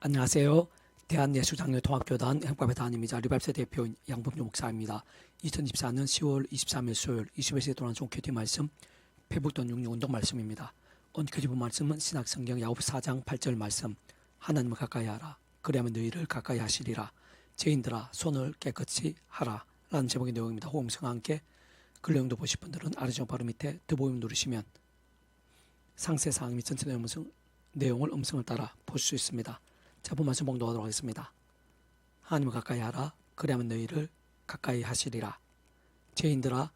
안녕하세요. 대한예수장로통합교단 행법의 담임이자 리발세 대표인 양범용 목사입니다. 2024년 10월 23일 수요일 21시에 돌아온 종교티 말씀 페북돈 66운동 말씀입니다. 오늘 교지 본 말씀은 신약성경 야고보 4장 8절 말씀, 하나님을 가까이 하라 그리하면 너희를 가까이 하시리라. 죄인들아 손을 깨끗이 하라 라는 제목의 내용입니다. 호응성과 함께 그 내용도 보실 분들은 아래쪽 바로 밑에 더보기를 누르시면 상세사항 및 전체 내용을 음성을 따라 보실 수 있습니다. 자, 본 말씀 봉독하도록 하겠습니다. 하나님을 가까이 하라 그리하면 너희를 가까이 하시리라. 죄인들아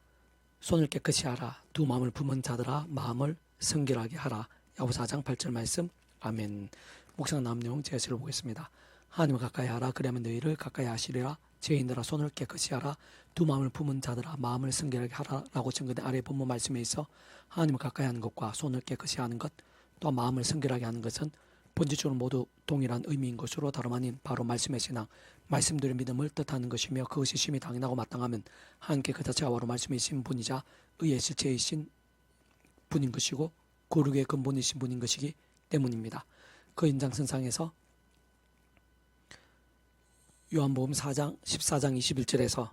손을 깨끗이 하라. 두 마음을 품은 자들아 마음을 성결하게 하라. 야고보 4장 8절 말씀. 아멘. 묵상 나온 내용 제시를 보겠습니다. 하나님을 가까이 하라 그리하면 너희를 가까이 하시리라. 죄인들아 손을 깨끗이 하라. 두 마음을 품은 자들아 마음을 성결하게 하라 라고 증거된 아래 본문 말씀에 있어 하나님을 가까이 하는 것과 손을 깨끗이 하는 것, 또 마음을 성결하게 하는 것은 본질적으로 모두 동일한 의미인 것으로 다름 아닌 바로 말씀의 신앙, 말씀들의 믿음을 뜻하는 것이며 그것이 심히 당연하고 마땅하면 하나님께 그 자체가 바로 말씀이신 분이자 의의 실체이신 분인 것이고 거룩의 근본이신 분인 것이기 때문입니다. 그 연장선상에서 요한복음 4장 14장 21절에서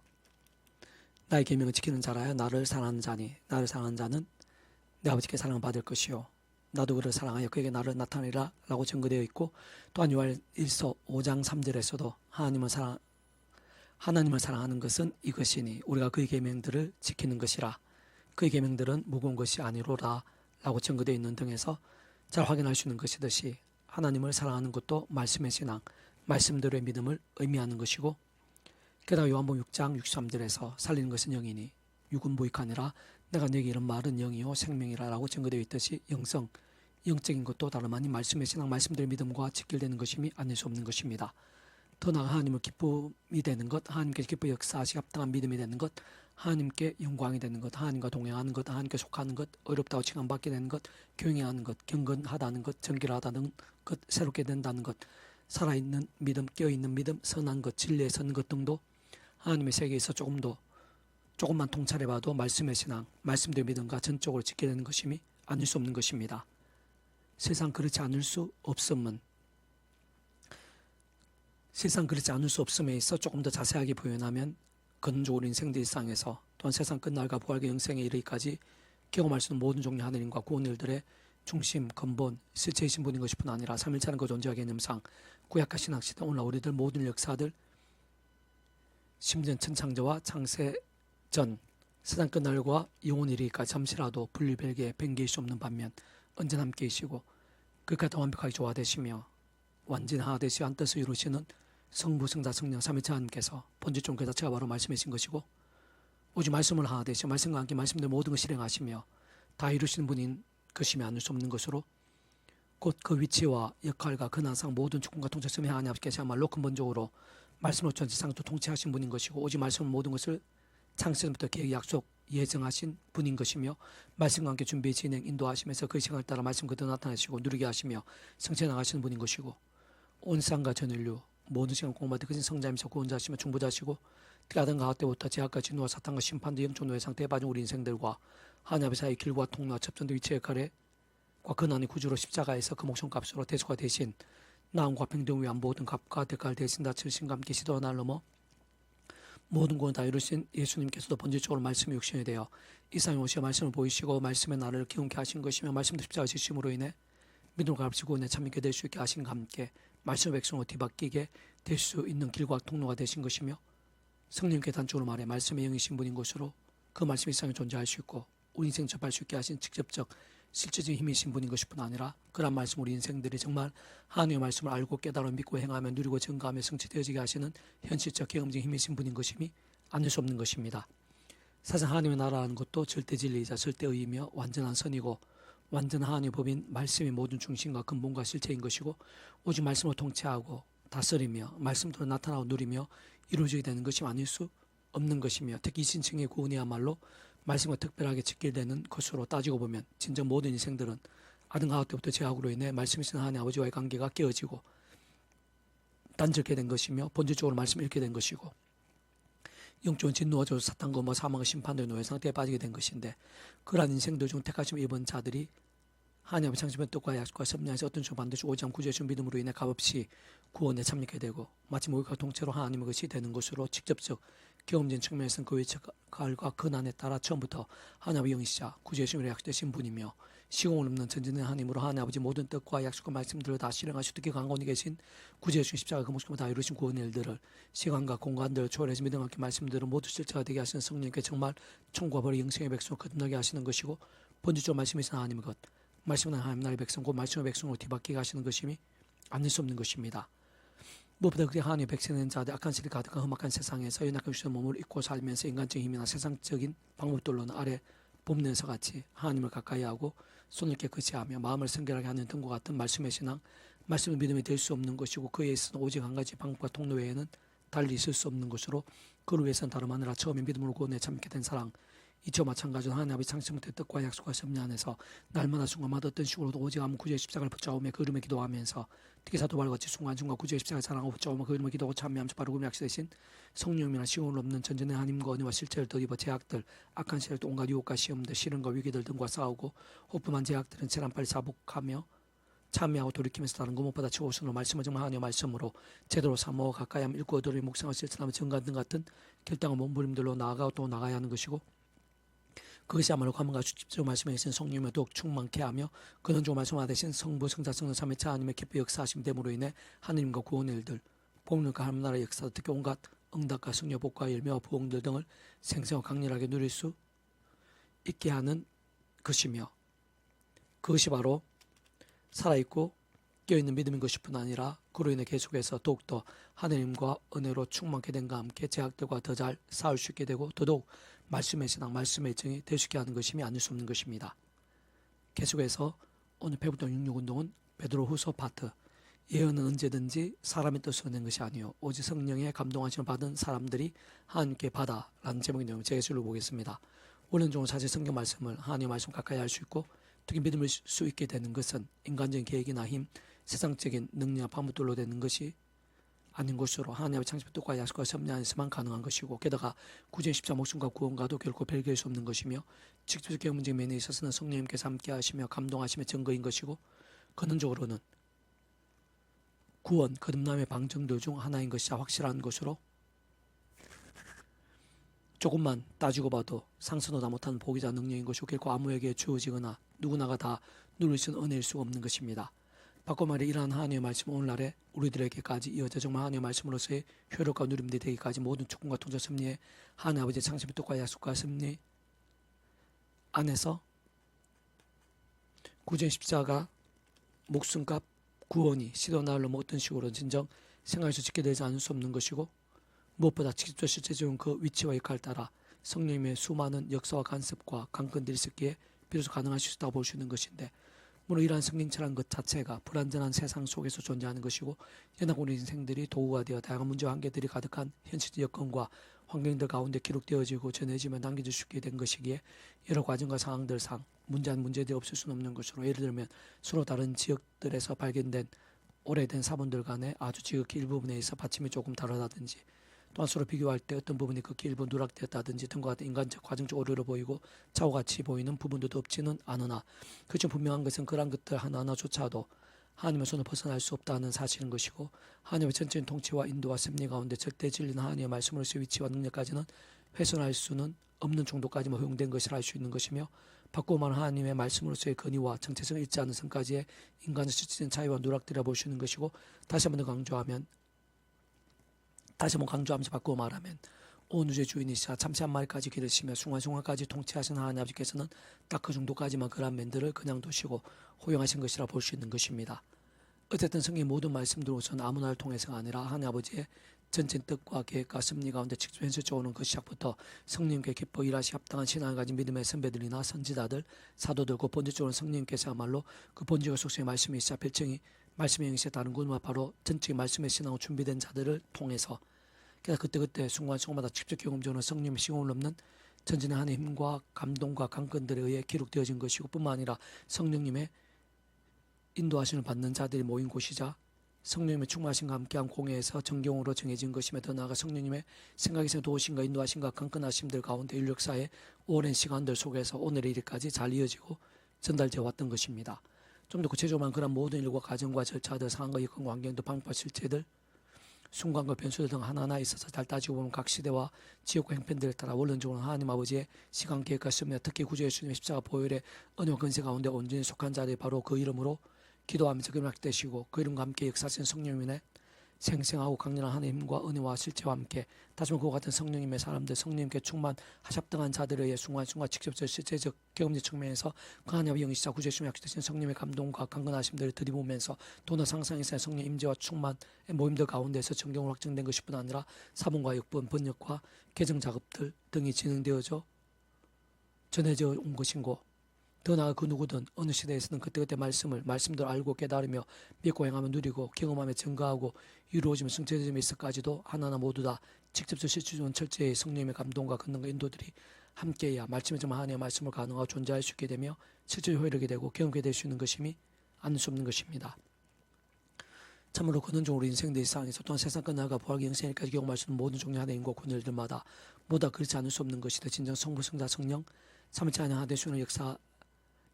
나의 계명을 지키는 자라야 나를 사랑하는 자니 나를 사랑하는 자는 내 아버지께 사랑을 받을 것이요 나도 그를 사랑하여 그에게 나를 나타내라 라고 증거되어 있고, 또한 요한일서 5장 3절에서도 하나님을 사랑하는 것은 이것이니 우리가 그의 계명들을 지키는 것이라. 그의 계명들은 무거운 것이 아니로라 라고 증거되어 있는 등에서 잘 확인할 수 있는 것이듯이 하나님을 사랑하는 것도 말씀의 신앙, 말씀대로의 믿음을 의미하는 것이고, 게다가 요한복음 6장 63절에서 살리는 것은 영이니 육은 무익하니라. 내가 너에게 이런 말은 영이요 생명이라 라고 증거되어 있듯이 영적인 것도 다름 아닌 말씀의 신앙, 말씀대로 믿음과 직결되는 것임이 아닐 수 없는 것입니다. 더 나아가 하나님을 기쁨이 되는 것, 하나님께 기뻐 역사하시 합당한 믿음이 되는 것, 하나님께 영광이 되는 것, 하나님과 동행하는 것, 하나님께 속하는 것, 어렵다고 칭함받게 되는 것, 경외하는 것, 경건하다는 것, 정결하다는 것, 새롭게 된다는 것, 살아있는 믿음, 깨어있는 믿음, 선한 것, 진리에 서는 것 등도 하나님의 세계에서 조금만 통찰해봐도 말씀의 신앙, 말씀대로 믿음과 전적으로 지켜야 되는 것임이 아닐 수 없는 것입니다. 세상 그렇지 않을 수 없음에 있어 조금 더 자세하게 표현하면 근원적으로 인생들 일상에서 또한 세상 끝날과 부활과 영생에 이르기까지 경험할 수 있는 모든 종류 하나님과 구원 일들의 중심, 근본, 실체이신 분인 것뿐 아니라 삼일체는 그 존재와 개념상 구약과 신학시대 오늘날 우리들 모든 역사들 심지어 천창조와 창세 전 세상 끝날과 영원 이르기까지 잠시라도 분리별개 변개일 수 없는 반면 언제나 함께 계시고 그까지 완벽하게 조화되시며 완전 하나되시 한 뜻을 이루시는 성부, 성자, 성령, 삼위체 하나님께서 본질적 그 자체가 바로 말씀이신 것이고, 오직 말씀을 하나되시 말씀과 함께 말씀대로 모든 것을 실행하시며 다 이루시는 분인 것임이 아닐 수 없는 것으로 곧 그 위치와 역할과 근한상 모든 주권과 통치성이 하나님 아버지께서야말로 근본적으로 말씀으로 전지상도 통치하신 분인 것이고, 오직 말씀은 모든 것을 창세전부터 계획, 약속, 예정하신 분인 것이며 말씀과 함께 준비, 진행, 인도하시면서 그 시간을 따라 말씀 그대로 나타내시고 누리게 하시며 성취해 나가시는 분인 것이고, 온 세상과 전 인류 모든 시간 공부받을 그신 성자이면서 구원자시며 중보자시고 아담 가화 때부터 제약과 진노와 사탄과 심판도 영적 노예 상태에 빠진 우리 인생들과 하나님 아버지 사이의 길과 통로와 첩전도 위치 역할에 과 근한의 구주로 십자가에서 그 목숨값으로 대속화 대신 나음과 평등 위한 모든 값과 대가를 대신 다 치르신과 함께 시도와 날 넘어 모든 구원을 다 이루신 예수님께서도 본질적으로 말씀이 육신이 되어 이 세상에 오시어 말씀을 보이시고 말씀의 나를 기운케 하신 것이며 말씀도 십자가 지심으로 인해 믿음을 값이고 은혜 참있게 될 수 있게 하신과 함께 말씀의 백성으로 뒤바뀌게 될 수 있는 길과 통로가 되신 것이며 성령께 단적으로 말해 말씀의 영이신 분인 것으로 그 말씀이 이 세상에 존재할 수 있고 우리 인생 접할 수 있게 하신 직접적 실질적인 힘이신 분인 것뿐 아니라 그런 말씀 우리 인생들이 정말 하나님의 말씀을 알고 깨달아 믿고 행하며 누리고 증거하며 성취되어지게 하시는 현실적 경험적인 힘이신 분인 것임이 아닐 수 없는 것입니다. 사실 하나님의 나라라는 것도 절대 진리이자 절대 의이며 완전한 선이고 완전한 하나님의 법인 말씀이 모든 중심과 근본과 실체인 것이고 오직 말씀으로 통치하고 다스리며 말씀대로 나타나고 누리며 이루어지게 되는 것이 아닐 수 없는 것이며 특히 신층의 구원이야말로 말씀과 특별하게 직결되는 것으로 따지고 보면 진정 모든 인생들은 아담 하와 때부터 죄악으로 인해 말씀이신 하나님 아버지와의 관계가 깨어지고 단절게 된 것이며 본질적으로 말씀을 잃게 된 것이고 영적인 진노와 저주 사탄과 사망의 심판의 노예 상태에 빠지게 된 것인데, 그러한 인생들 중 택하심 입은 자들이 하나님의 창조의 뜻과 약속과 섭리에서 어떤 종 반드시 오직 않고 구주의 믿음으로 인해 값없이 구원에 참여하게 되고 마치 모욕과 통째로 하나님의 것이 되는 것으로 직접적 경험된 측면에서는 그 외척과 근한에 따라 처음부터 하나님의 영이시자 구주의 신으로 약속되신 분이며 시공을 없는 전진된 하나님으로 하나님 아버지 모든 뜻과 약속과 말씀들을 다 실행하시고 특히 강건히 계신 구주의 신 십자가 그 목숨을 다 이루신 구원의 일들을 시간과 공간들을 초월해서 믿음과 함께 말씀들을 모두 실체가 되게 하시는 성령님께 정말 총과 벌의 영생의 백성을 거듭나게 하시는 것이고 본질적으로 말씀이신 하나님의 것 말씀은 하나님 나라의 백성 곧 말씀의 백성으로 뒤바뀌게 하시는 것임이 아닐 수 없는 것입니다. 무엇보다 그게 하나님의 백성된 자들 악한 세력 가득한 험악한 세상에서 연약한 주의 몸을 입고 살면서 인간적인 힘이나 세상적인 방법들로는 아래 봄내서 같이 하나님을 가까이 하고 손을 깨끗이 하며 마음을 성결하게 하는 등과 같은 말씀의 신앙 말씀의 믿음이 될 수 없는 것이고 그에 있어서는 오직 한 가지 방법과 통로 외에는 달리 있을 수 없는 것으로 그를 위해서는 다름 아니라 처음에 믿음으로 구원에 참게 된 사랑 이처 마찬가지로 하나님 아버지 창세부터 뜻과 약속과 섭리 안에서 날마다 순간마다 어떤 식으로도 오직 아무 구주의 십자가를 붙잡으며 그 이름에 기도하면서 특히 사도바울과 같이 순간순간 구주의 십자가를 자랑하고 붙잡으며 그 이름에 기도하고 참여하면서 바로 그 약속되신 성령이나 시온을 없는 전전의 하나님과 은혜와 실체를 덧입어 제약들 악한 세력도 온갖 유혹과 시험들 시련과 위기들 등과 싸우고 호프만 제약들은 재난빨리 자복하며 참여하고 돌이키면서 다른 것 무엇보다 최우선으로 말씀을 정말 하나님의 말씀으로 제대로 사모하고 가까이 하며 읽고 얻으려 묵상을 실천하며 정관 등 같은 결단과 몸부림들로 나아가고 또 나가야 하는 것이고 그것이야말로 가문과 주집적 말씀에 계신 성령님의 더욱 충만케 하며 근원적 말씀화 되신 성부 성자 성령 삼위차 하나님의 기뻐 역사하심 됨으로 인해 하느님과 구원의 일들 복륜과 하나님 나라의 역사 특히 온갖 응답과 승려 복과 열매와 부흥들 등을 생생하고 강렬하게 누릴 수 있게 하는 것이며 그것이 바로 살아있고 깨어있는 믿음인 것뿐 아니라 그로 인해 계속해서 더욱더 하느님과 은혜로 충만케 된과 함께 제약들과 더 잘 싸울 수 있게 되고 더더욱 말씀의 신앙, 말씀의 정이 될 수 있게 하는 것임이 아닐 수 없는 것입니다. 계속해서 오늘 배부동 66운동은 베드로 후서 파트 예언은 언제든지 사람의 뜻으로 낸 것이 아니요 오직 성령의 감동하심을 받은 사람들이 하나님께 받아라는 제목의 내용 제가 실로 보겠습니다. 원론적으로 사실 성경 말씀을 하나님의 말씀 가까이 할 수 있고 특히 믿을 수 있게 되는 것은 인간적인 계획이나 힘, 세상적인 능력, 방법들로 되는 것이 아닌 것으로 하나님의 창조의 뜻과 약속과 섭리 안에서만 가능한 것이고 게다가 구주의 십자가 목숨과 구원과도 결코 별개일 수 없는 것이며 직접적 경험적인 면에 있어서는 성령님께서 함께 하시며 감동하시며 증거인 것이고 근원적으로는 구원, 거듭남의 방정들 중 하나인 것이 확실한 것으로 조금만 따지고 봐도 상선도 다 못하는 복이자 능력인 것이고 결코 아무에게 주어지거나 누구나가 다 누릴 수 있는 은혜일 수가 없는 것입니다. 바꿔 말해 이러한 하나님의 말씀은 오늘날에 우리들에게까지 이어져 정말 하나님의 말씀으로서의 효력과 누림들이 되기까지 모든 축복과 통제 섭리에 하나님 아버지의 창조의 뜻과 약속과 섭리 안에서 구주의 십자가 목숨값 구원이 시도나흘로 뭐 어떤 식으로 진정 생활에서 지게 되지 않을 수 없는 것이고 무엇보다 직접 실제적인 그 위치와 역할을 따라 성령님의 수많은 역사와 간섭과 강건들이 있었기에 비로소 가능할 수 있다고 볼 수 있는 것인데 물론 이러한 성령체라는 것 자체가 불완전한 세상 속에서 존재하는 것이고 연약 우리 인생들이 도구가 되어 다양한 문제와 한계들이 가득한 현실적 여건과 환경들 가운데 기록되어지고 전해지며 남겨질 수 있게 된 것이기에 여러 과정과 상황들상 문제한 문제들이 없을 수는 없는 것으로 예를 들면 서로 다른 지역들에서 발견된 오래된 사본들 간에 아주 지극히 일부분에 있어 받침이 조금 다르다든지 또한 서로 비교할 때 어떤 부분이 극히 일부 누락되었다든지 등과 같은 인간적 과정적 오류로 보이고 차후같이 보이는 부분도 없지는 않으나 그중 분명한 것은 그러한 것들 하나하나조차도 하나님의 손을 벗어날 수 없다는 사실인 것이고 하나님의 전적인 통치와 인도와 섭리 가운데 절대 진리는 하나님의 말씀으로서의 위치와 능력까지는 훼손할 수는 없는 정도까지만 허용된 것이라 할 수 있는 것이며 바꾸고 말하는 하나님의 말씀으로서의 근위와 정체성을 잊지 않는 선까지의 인간의 실질적인 차이와 누락들이라 볼 수 있는 것이고 다시 한번 강조하면서 바꾸고 말하면 온 우주의 주인이시자 참새 한 마리까지 기르시며 순간순간까지 통치하신 하나님 아버지께서는 딱 그 정도까지만 그런 면들을 그냥 두시고 허용하신 것이라 볼 수 있는 것입니다. 어쨌든 성경 모든 말씀들로서는 아무나를 통해서가 아니라 하나님 아버지의 전체 뜻과 계획과 섭리 가운데 직접 현실적으로 오는 그 시작부터 성령님께 기뻐 일하시 합당한 신앙을 가진 믿음의 선배들이나 선지자들 사도들 그 본질적으로 성령님께서야말로 그 본질과 속성의 말씀이 있어 별칭이 말씀의 영이시에 다른 것과 바로 전적인 말씀의 신앙으로 준비된 자들을 통해서 그래서 그때그때 순간순간마다 직접 경험적으로 성령의 시공을 넘는 전진의 하나님의 힘과 감동과 강건들에 의해 기록되어진 것이고 뿐만 아니라 성령님의 인도하심을 받는 자들이 모인 곳이자 성령님의 충만하심과 함께한 공회에서 정경으로 정해진 것이며 더 나아가 성령님의 생각에서 도우심과 인도하심과 강건하심들 가운데 인력사의 오랜 시간들 속에서 오늘의 일까지 잘 이어지고 전달되어 왔던 것입니다. 좀 더 구체적으로 그런 모든 일과 과정과 절차들, 상황과 여건과 환경도 방법과 실체들, 순간과 변수들 등 하나하나 있어서 잘 따지고 보면 각 시대와 지역과 형편들에 따라 원론적으로 하나님 아버지의 시간 계획과 섭리와 특히 구주 예수님의 십자가 보혈의 은혜와 근세 가운데 온전히 속한 자들이 바로 그 이름으로 기도하면서 그림을 되시고 그 이름과 함께 역사하신 성령님의 생생하고 강렬한 하나님과 은혜와 실체와 함께 다시 한번 그와 같은 성령님의 사람들, 성령님께 충만하셨던 자들에 의해 순간순간 직접적 실제적 경험적 측면에서 그 하나님의 영이시자 구주시며 약속되신 성령님의 감동과 강건하심들을 들이보면서 도나 상상에서의 성령 임재와 충만의 모임들 가운데서 정경으로 확정된 것뿐 아니라 사본과 역본, 번역과 개정 작업들 등이 진행되어져 전해져 온 것인고 더 나아가 그 누구든 어느 시대에서는 그때그때 말씀들 알고 깨달으며 믿고 행하며 누리고 경험하며 증거하고 이루어지며 성취되며 있을까지도 하나하나 모두 다 직접적 실질적인 철저히 성령님의 감동과 권능과 인도들이 함께해야 말씀의 정말 하나님의 말씀을 가능하고 존재할 수 있게 되며 실제로 효력이 되고 경험하게 될 수 있는 것임이 아닐 수 없는 것입니다. 참으로 근원적으로 인생들 이상에서 또한 세상 끝날과 부활의 영생일까지 경험할 수 있는 모든 종류 하나님과 군일들마다 모두 다 그렇지 않을 수 없는 것이다. 진정 성부, 성자, 성령, 삼위체 하나 되시는 역사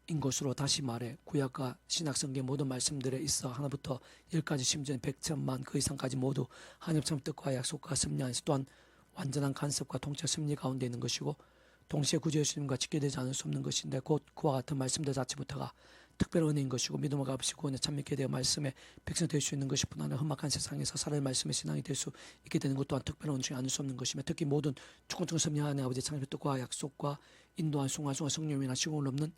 인 것으로 다시 말해 구약과 신약 성경 모든 말씀들에 있어 하나부터 10까지 심지어 100천만 그 이상까지 모두 하나님 참 뜻과 약속과 섭리 안에서 또한 완전한 간섭과 통치 섭리 가운데 있는 것이고 동시에 구주 예수님과 직결되지 않을 수 없는 것인데 곧 그와 같은 말씀들 자체부터가 특별한 은혜인 것이고 믿음을 값으시고 구원에 참여하게 되어 말씀의 백성 될 수 있는 것이뿐 아니라 험악한 세상에서 살아의 말씀의 신앙이 될 수 있게 되는 것 또한 특별한 은총이 아닐 수 없는 것이며 특히 모든 주권적 섭리 하나님 아버지의 창조의 뜻과 약속과 인도한 순간순간 성령이나 시공을 넘는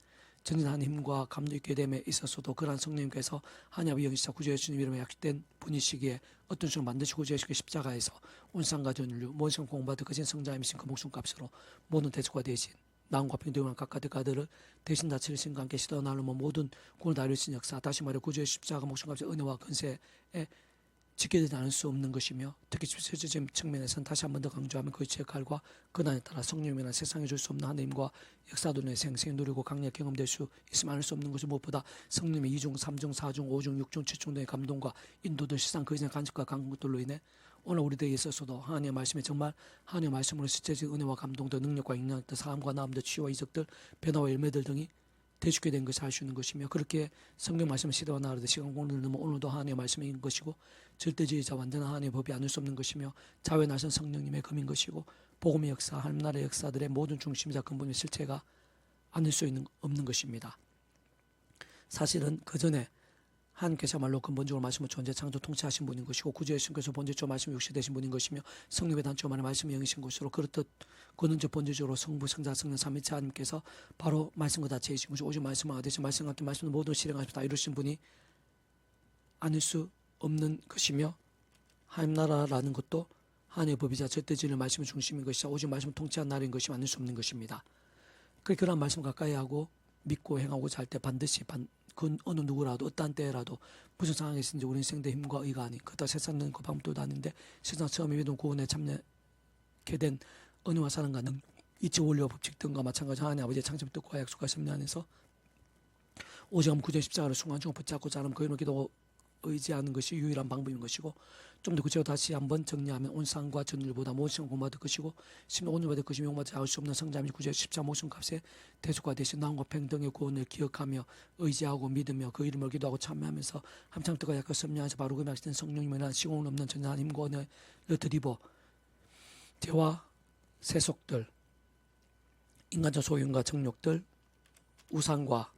전진한 힘과 감도 있게 됨에 있어서도 그러한 성령님께서 하나님의 영이시자 구주 예수님 이름에 약속된 분이시기에 어떤 식으로 만드시고 구주 예수님의 십자가에서 온 세상과 전 인류 모든 시간 공부받을 거신 성자이신 그 목숨값으로 모든 대속과 대신 나음과 평등한 각각 대가들을 대신 다 치르신과 함께 시도 나누면 모든 구원을 다 이루신 역사 다시 말해 구주의 십자가 목숨값의 은혜와 근세에 지켜되지 않을 수 없는 것이며 특히 실질적인 측면에서는 다시 한 번 더 강조하면 그 역할과 근한에 따라 성령이나 세상에 줄 수 없는 하나님과 역사들의 생생히 누리고 강력 경험될 수 있으면 안 수 없는 것이 무엇보다 성령의 2중, 3중, 4중, 5중, 6중, 7중 등의 감동과 인도들 시상 그 이상의 간섭과 강국들로 인해 오늘 우리들에게 있어서도 하나님의 말씀에 정말 하나님의 말씀으로 실제적인 은혜와 감동들, 능력과 영향들, 사함과 나음들, 치유와 이적들, 변화와 열매들 등이 대축게 된 것을 알 수 있는 것이며 그렇게 성경 말씀을 시대와 나르듯 시간 공을 넘어 오늘도 하나님의 말씀인 것이고 절대주의자 완전한 하나님의 법이 아닐 수 없는 것이며 자외 나선 성령님의 금인 것이고 복음의 역사, 하나님 나라의 역사들의 모든 중심이자 근본의 실체가 아닐 수 없는 것입니다. 사실은 그 전에 하나님께서야말로 근본적으로 말씀을 존재 창조 통치하신 분인 것이고 구주 예수님께서 본질적으로 말씀이 육시되신 분인 것이며 성령의 단초로 말해 말씀이 영이신 것으로 그렇듯 근원적 본질적으로 성부, 성자, 성령, 삼위체 하나님께서 바로 말씀과 자체이신 것이고 오직 말씀과 같으신 말씀과 함께 말씀을 모든 실행하시고 다 이루신 분이 아닐 수 없는 것이며 하나님 나라라는 것도 하나님의 법이자 절대진리의 말씀의 중심인 것이자 오직 말씀을 통치한 나라인 것이 아닐 수 없는 것입니다. 그러한 말씀 가까이 하고 믿고 행하고자 할 때 반드시 그 어느 누구라도 어떠한 때라도 무슨 상황에 있든지 우리 인생의 힘과 의가 아닌 그다 세상은 그 방법도 아닌데 세상 처음에 믿음 구원에 참여하게 된 은혜와 사랑과 능력 이치 원리와 법칙 등과 마찬가지 하나님 아버지의 창조의 뜻과 약속과 섭리 안에서 오직 구주의 십자가를 순간적으로 붙잡고자 하는 그 이름을 기도 의지하는 것이 유일한 방법인 것이고 좀 더 구체적으로 다시 한번 정리하면 온 세상과 전일보다 모든 시간 공부받을 것이고 심지어 오늘 받을 것이며 용받지 않을 수 없는 성자님 구주의 십자가 목숨값에 대속과 대신 나음과 평등의 구원을 기억하며 의지하고 믿으며 그 이름을 기도하고 참여하면서 함창 뜻과 약속 섭리 안에서 바로 그 약속된 성령님이나 시공을 넘는 전능한 힘과 은혜를 드리고 죄와 세속들 인간적 소유과 정욕들 우상과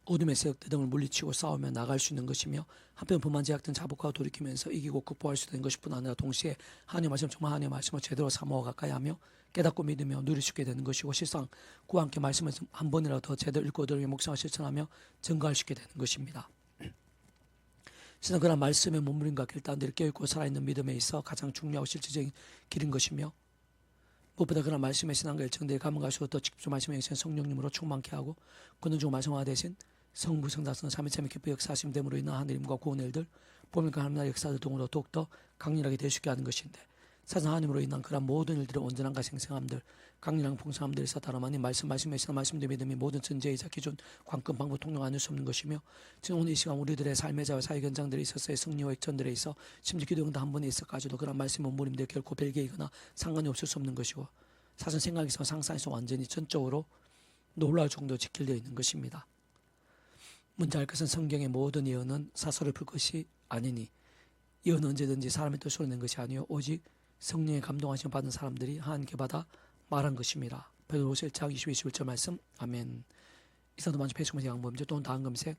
어둠의 세력들 등을 물리치고 싸우며 나갈 수 있는 것이며 한편 불만 제약된 자복과 돌이키면서 이기고 극복할 수 있는 것뿐 아니라 동시에 하나님의 말씀 정말 하나님의 말씀을 제대로 사모하고 가까이 하며 깨닫고 믿으며 누릴 수 있게 되는 것이고 실상 그와 함께 말씀을 한 번이라도 더 제대로 읽고 들으며 묵상을 실천하며 증거할 수 있게 되는 것입니다. 실상 그런 말씀의 몸부림과 결단들이 깨어있고 살아있는 믿음에 있어 가장 중요하고 실질적인 길인 것이며 무엇보다 그런 말씀의 신앙과 열정들이 가면 갈수록 더 직접 말씀에 계신 성령님으로 충만케 하고 근원적으로 말씀화 대신 성부, 성자, 성령, 삼위체의 기쁘 역사하심 됨으로 인한 하나님과 구원의 일들 보면과 하나님 나라의 역사들 등으로 더욱더 강렬하게 될 수 있게 하는 것인데 사실 하나님으로 인한 그런 모든 일들의 온전함과 생생함들 강렬한 풍성함들이 있어 다름아닌 말씀에 있어 말씀도 믿음이 모든 전제이자 기존 관건 방법 통용 아닐 수 없는 것이며 지금 오늘 이 시간 우리들의 삶의 자와 사회 현장들에 있어서의 승리와 역전들에 있어 심지어 기도응도 한 번에 있어까지도 그런 말씀의 몸부림들 결코 별개이거나 상관이 없을 수 없는 것이고 사실 생각에서 상상에서 완전히 전적으로 놀라울 정도로 직결되어 있는 것입니다. 먼저 알 것은 성경의 모든 예언은 사설을 풀 것이 아니니 예언은 언제든지 사람의 뜻으로 낸 것이 아니요 오직 성령의 감동하심 받은 사람들이 하나님께 받아 말한 것입니다. 베드로후서 1장 21절 말씀. 아멘. 이사도 만주 배수금색 양보음제 또는 다음금색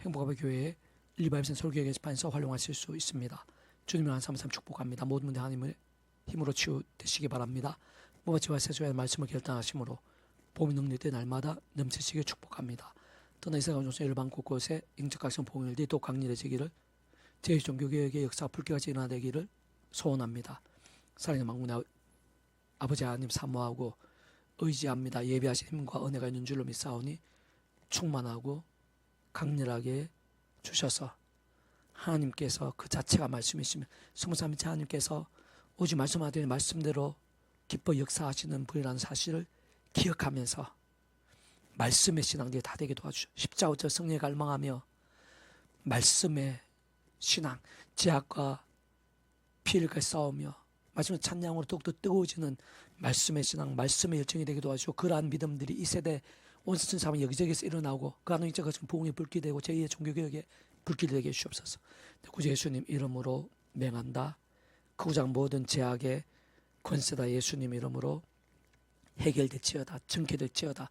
행복아버 교회의 리바이브센 설교 게시판에서 활용하실 수 있습니다. 주님을 한 삼삼 축복합니다. 모든 분들 하나님의 힘으로 치유되시기 바랍니다. 모바지와 세조의 말씀을 결단하심으로 봄이 능력때 날마다 넘치시게 축복합니다. 떠나 이사가 종선 일반 곳곳에 인적각성 봉일들이 또 강렬해지기를 제 종교개혁의 역사가 불길같이 일어나기를 소원합니다. 사랑의 망군의 아버지 하나님 사모하고 의지합니다. 예배하신 힘과 은혜가 있는 줄로 믿사오니 충만하고 강렬하게 주셔서 하나님께서 그 자체가 말씀이시면 20살째 하나님께서 오직 말씀하더니 말씀대로 기뻐 역사하시는 분이라는 사실을 기억하면서 말씀의 신앙들이 다 되게 도와주시오. 십자오절 성령에 갈망하며 말씀의 신앙, 제약과 피해까지 싸우며 말씀의 찬양으로 더욱더 뜨거워지는 말씀의 신앙, 말씀의 열정이 되게 도와주시고 그러한 믿음들이 이 세대 온 세상 사람 여기저기서 일어나고 그 안에 있는 것은 부흥의 불길이 되고 제2의 종교개혁의 불길이 되게 해주옵소서. 구주 예수님 이름으로 맹한다. 크고작 모든 제약의 권세다 예수님 이름으로 해결될지어다. 정케될지어다.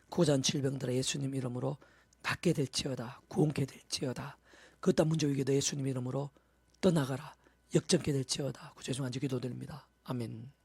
고잔 질병들아 예수님 이름으로 낫게 될지어다. 구원케 될지어다. 그것도 문제 위기도 예수님 이름으로 떠나가라. 역전케 될지어다. 구주 예수 간절히 기도드립니다. 아멘.